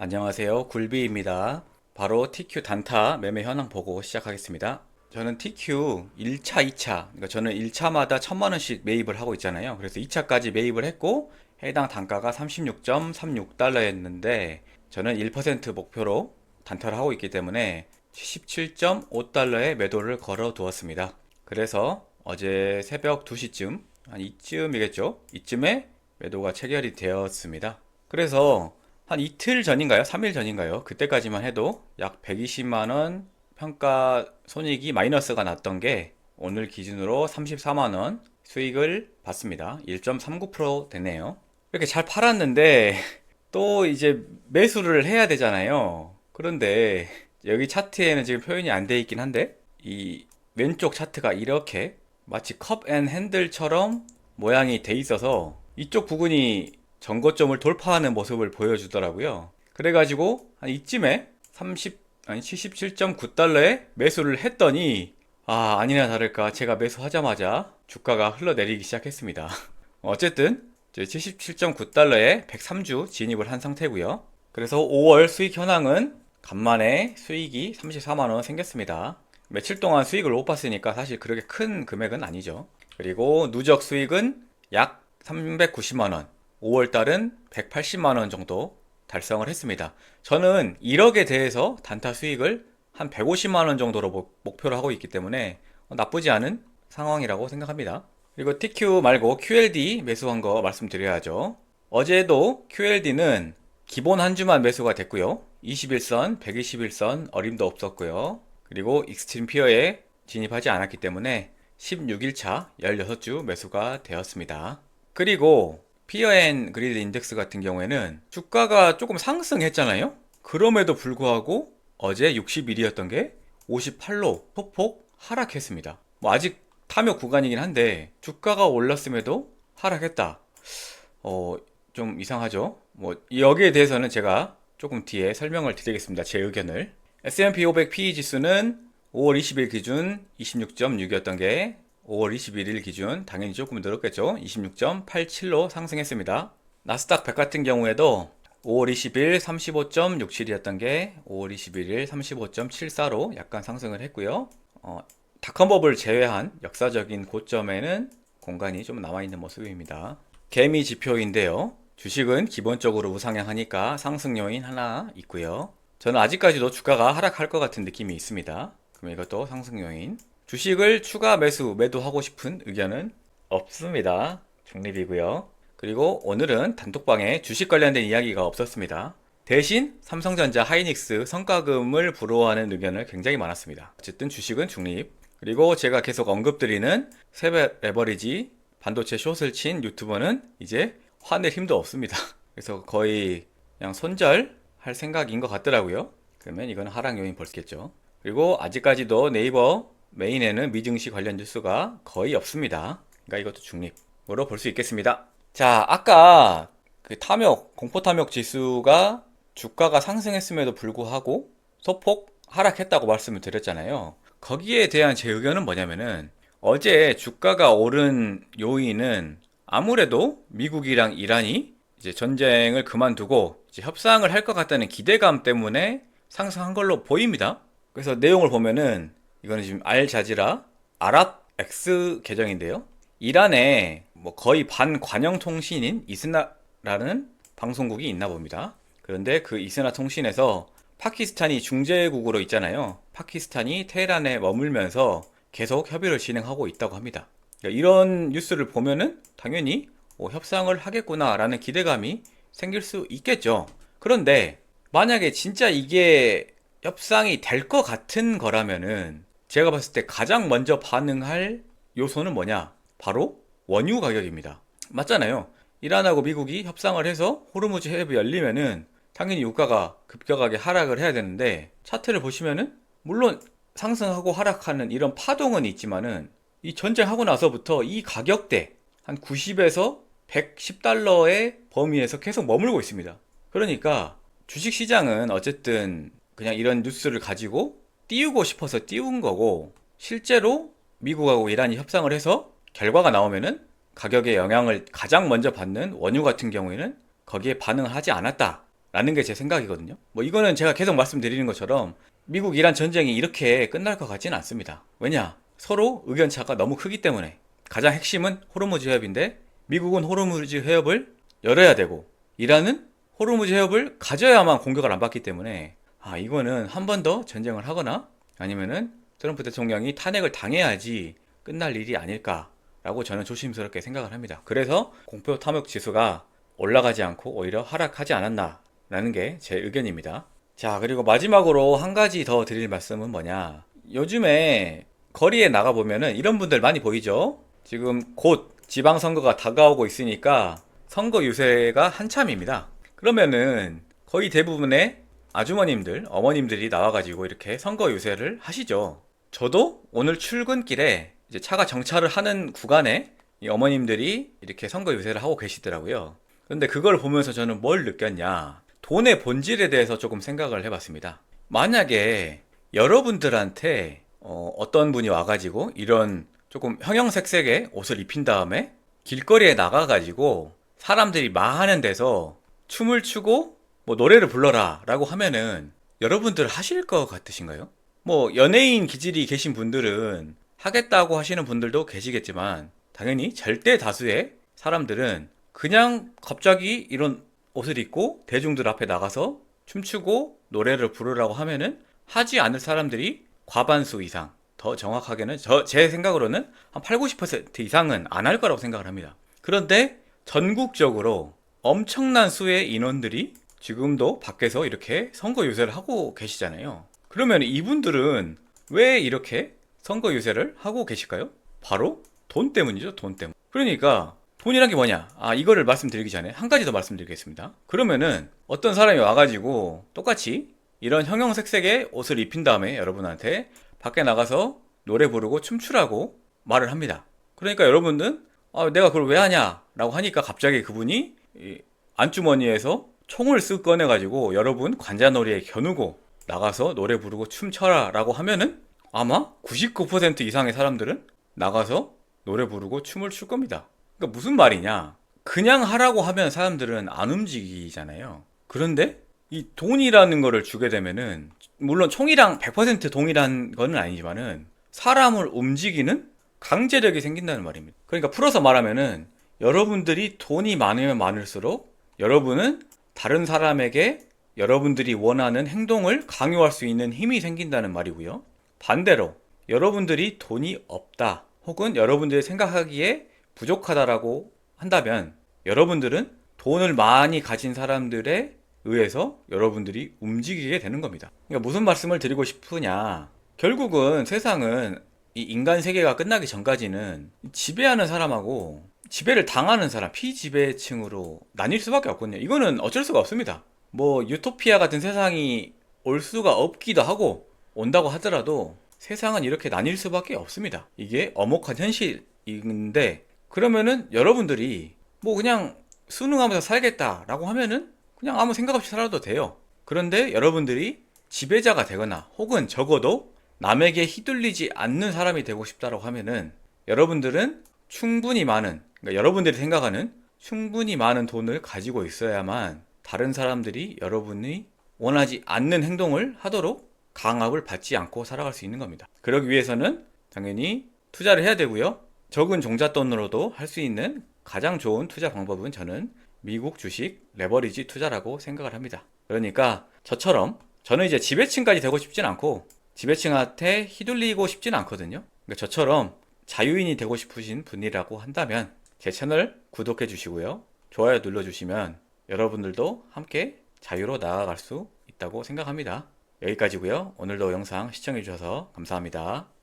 안녕하세요. 굴비입니다. 바로 TQ 단타 매매 현황 보고 시작하겠습니다. 저는 TQ 1차, 2차, 그러니까 저는 1차마다 1000만원씩 매입을 하고 있잖아요. 그래서 2차까지 매입을 했고, 해당 단가가 36.36달러였는데, 저는 1% 목표로 단타를 하고 있기 때문에 77.5달러에 매도를 걸어 두었습니다. 그래서 어제 새벽 2시쯤, 한 이쯤이겠죠? 이쯤에 매도가 체결이 되었습니다. 그래서 한 이틀 전인가요? 3일 전인가요? 그때까지만 해도 약 120만원 평가 손익이 마이너스가 났던 게 오늘 기준으로 34만원 수익을 봤습니다. 1.39% 되네요. 이렇게 잘 팔았는데 또 이제 매수를 해야 되잖아요. 그런데 여기 차트에는 지금 표현이 안 돼 있긴 한데 이 왼쪽 차트가 이렇게 마치 컵 앤 핸들처럼 모양이 돼 있어서 이쪽 부분이 전고점을 돌파하는 모습을 보여주더라고요. 그래가지고 한 이쯤에 77.9달러에 매수를 했더니 아니나 다를까 제가 매수하자마자 주가가 흘러내리기 시작했습니다. 어쨌든 77.9달러에 103주 진입을 한 상태고요. 그래서 5월 수익 현황은 간만에 수익이 34만원 생겼습니다. 며칠 동안 수익을 못 봤으니까 사실 그렇게 큰 금액은 아니죠. 그리고 누적 수익은 약 390만원, 5월달은 180만원 정도 달성을 했습니다. 저는 1억에 대해서 단타 수익을 한 150만원 정도로 목표로 하고 있기 때문에 나쁘지 않은 상황이라고 생각합니다. 그리고 TQ 말고 QLD 매수한 거 말씀드려야죠. 어제도 QLD는 기본 한 주만 매수가 됐고요. 21선, 121선 어림도 없었고요. 그리고 익스트림 피어에 진입하지 않았기 때문에 16일차 16주 매수가 되었습니다. 그리고 피어 앤 그리드 인덱스 같은 경우에는 주가가 조금 상승했잖아요. 그럼에도 불구하고 어제 60일이었던 게 58로 소폭 하락했습니다. 뭐 아직 탐욕 구간이긴 한데 주가가 올랐음에도 하락했다. 좀 이상하죠. 뭐 여기에 대해서는 제가 조금 뒤에 설명을 드리겠습니다. 제 의견을. S&P 500 PE 지수는 5월 20일 기준 26.6이었던 게 5월 21일 기준 당연히 조금 늘었겠죠. 26.87로 상승했습니다. 나스닥 100 같은 경우에도 5월 20일 35.67이었던 게 5월 21일 35.74로 약간 상승을 했고요. 닷컴버블 제외한 역사적인 고점에는 공간이 좀 남아있는 모습입니다. 개미 지표인데요. 주식은 기본적으로 우상향하니까 상승 요인 하나 있고요. 저는 아직까지도 주가가 하락할 것 같은 느낌이 있습니다. 그럼 이것도 상승 요인. 주식을 추가 매도하고 싶은 의견은 없습니다. 중립이고요. 그리고 오늘은 단톡방에 주식 관련된 이야기가 없었습니다. 대신 삼성전자, 하이닉스 성과금을 부러워하는 의견을 굉장히 많았습니다. 어쨌든 주식은 중립. 그리고 제가 계속 언급드리는 세배 레버리지 반도체 숏을 친 유튜버는 이제 화낼 힘도 없습니다. 그래서 거의 그냥 손절할 생각인 것 같더라고요. 그러면 이건 하락 요인 볼 수 있겠죠. 그리고 아직까지도 네이버 메인에는 미증시 관련 뉴스가 거의 없습니다. 그러니까 이것도 중립으로 볼 수 있겠습니다. 자, 아까 그 공포 탐욕 지수가 주가가 상승했음에도 불구하고 소폭 하락했다고 말씀을 드렸잖아요. 거기에 대한 제 의견은 뭐냐면은 어제 주가가 오른 요인은 아무래도 미국이랑 이란이 이제 전쟁을 그만두고 이제 협상을 할 것 같다는 기대감 때문에 상승한 걸로 보입니다. 그래서 내용을 보면은 이거는 지금 알자지라 아랍 X 계정인데요. 이란에 뭐 거의 반관영 통신인 이스나라는 방송국이 있나 봅니다. 그런데 그 이스나 통신에서 파키스탄이 중재국으로 있잖아요. 파키스탄이 테헤란에 머물면서 계속 협의를 진행하고 있다고 합니다. 그러니까 이런 뉴스를 보면은 당연히 협상을 하겠구나라는 기대감이 생길 수 있겠죠. 그런데 만약에 진짜 이게 협상이 될 것 같은 거라면은 제가 봤을 때 가장 먼저 반응할 요소는 뭐냐? 바로 원유 가격입니다. 맞잖아요. 이란하고 미국이 협상을 해서 호르무즈 해협이 열리면은 당연히 유가가 급격하게 하락을 해야 되는데 차트를 보시면은 물론 상승하고 하락하는 이런 파동은 있지만은 이 전쟁하고 나서부터 이 가격대 한 90에서 110달러의 범위에서 계속 머물고 있습니다. 그러니까 주식 시장은 어쨌든 그냥 이런 뉴스를 가지고 띄우고 싶어서 띄운 거고 실제로 미국하고 이란이 협상을 해서 결과가 나오면은 가격의 영향을 가장 먼저 받는 원유 같은 경우에는 거기에 반응을 하지 않았다 라는 게 제 생각이거든요. 뭐 이거는 제가 계속 말씀드리는 것처럼 미국 이란 전쟁이 이렇게 끝날 것 같지는 않습니다. 왜냐? 서로 의견차가 너무 크기 때문에. 가장 핵심은 호르무즈 해협인데 미국은 호르무즈 해협을 열어야 되고 이란은 호르무즈 해협을 가져야만 공격을 안 받기 때문에 이거는 한 번 더 전쟁을 하거나 아니면은 트럼프 대통령이 탄핵을 당해야지 끝날 일이 아닐까라고 저는 조심스럽게 생각을 합니다. 그래서 공포 탐욕 지수가 올라가지 않고 오히려 하락하지 않았나라는 게 제 의견입니다. 자, 그리고 마지막으로 한 가지 더 드릴 말씀은 뭐냐. 요즘에 거리에 나가보면은 이런 분들 많이 보이죠? 지금 곧 지방선거가 다가오고 있으니까 선거 유세가 한참입니다. 그러면은 거의 대부분의 아주머님들, 어머님들이 나와가지고 이렇게 선거 유세를 하시죠. 저도 오늘 출근길에 이제 차가 정차를 하는 구간에 이 어머님들이 이렇게 선거 유세를 하고 계시더라고요. 근데 그걸 보면서 저는 뭘 느꼈냐. 돈의 본질에 대해서 조금 생각을 해봤습니다. 만약에 여러분들한테 어떤 분이 와가지고 이런 조금 형형색색의 옷을 입힌 다음에 길거리에 나가가지고 사람들이 많은 데서 춤을 추고 뭐 노래를 불러라 라고 하면은 여러분들 하실 것 같으신가요? 뭐 연예인 기질이 계신 분들은 하겠다고 하시는 분들도 계시겠지만 당연히 절대 다수의 사람들은 그냥 갑자기 이런 옷을 입고 대중들 앞에 나가서 춤추고 노래를 부르라고 하면은 하지 않을 사람들이 과반수 이상, 더 정확하게는 제 생각으로는 한 8, 90% 이상은 안 할 거라고 생각을 합니다. 그런데 전국적으로 엄청난 수의 인원들이 지금도 밖에서 이렇게 선거 유세를 하고 계시잖아요. 그러면 이분들은 왜 이렇게 선거 유세를 하고 계실까요? 바로 돈 때문이죠, 돈 때문. 그러니까 돈이란 게 뭐냐? 이거를 말씀드리기 전에 한 가지 더 말씀드리겠습니다. 그러면은 어떤 사람이 와가지고 똑같이 이런 형형색색의 옷을 입힌 다음에 여러분한테 밖에 나가서 노래 부르고 춤추라고 말을 합니다. 그러니까 여러분은 내가 그걸 왜 하냐? 라고 하니까 갑자기 그분이 이 안주머니에서 총을 쓱 꺼내가지고 여러분 관자놀이에 겨누고 나가서 노래 부르고 춤춰라 라고 하면은 아마 99% 이상의 사람들은 나가서 노래 부르고 춤을 출 겁니다. 그러니까 무슨 말이냐? 그냥 하라고 하면 사람들은 안 움직이잖아요. 그런데 이 돈이라는 거를 주게 되면은 물론 총이랑 100% 동일한 거는 아니지만은 사람을 움직이는 강제력이 생긴다는 말입니다. 그러니까 풀어서 말하면은 여러분들이 돈이 많으면 많을수록 여러분은 다른 사람에게 여러분들이 원하는 행동을 강요할 수 있는 힘이 생긴다는 말이고요. 반대로 여러분들이 돈이 없다 혹은 여러분들이 생각하기에 부족하다라고 한다면 여러분들은 돈을 많이 가진 사람들에 의해서 여러분들이 움직이게 되는 겁니다. 그러니까 무슨 말씀을 드리고 싶으냐. 결국은 세상은 이 인간 세계가 끝나기 전까지는 지배하는 사람하고 지배를 당하는 사람, 피지배층으로 나뉠 수밖에 없거든요. 이거는 어쩔 수가 없습니다. 뭐 유토피아 같은 세상이 올 수가 없기도 하고 온다고 하더라도 세상은 이렇게 나뉠 수밖에 없습니다. 이게 엄혹한 현실인데 그러면은 여러분들이 뭐 그냥 순응하면서 살겠다라고 하면은 그냥 아무 생각 없이 살아도 돼요. 그런데 여러분들이 지배자가 되거나 혹은 적어도 남에게 휘둘리지 않는 사람이 되고 싶다라고 하면은 여러분들은 충분히 많은, 그러니까 여러분들이 생각하는 충분히 많은 돈을 가지고 있어야만 다른 사람들이 여러분이 원하지 않는 행동을 하도록 강압을 받지 않고 살아갈 수 있는 겁니다. 그러기 위해서는 당연히 투자를 해야 되고요. 적은 종잣돈으로도 할 수 있는 가장 좋은 투자 방법은 저는 미국 주식 레버리지 투자라고 생각을 합니다. 그러니까 저처럼 저는 이제 지배층까지 되고 싶진 않고 지배층한테 휘둘리고 싶진 않거든요. 그러니까 저처럼 자유인이 되고 싶으신 분이라고 한다면 제 채널 구독해 주시고요. 좋아요 눌러 주시면 여러분들도 함께 자유로 나아갈 수 있다고 생각합니다. 여기까지고요. 오늘도 영상 시청해 주셔서 감사합니다.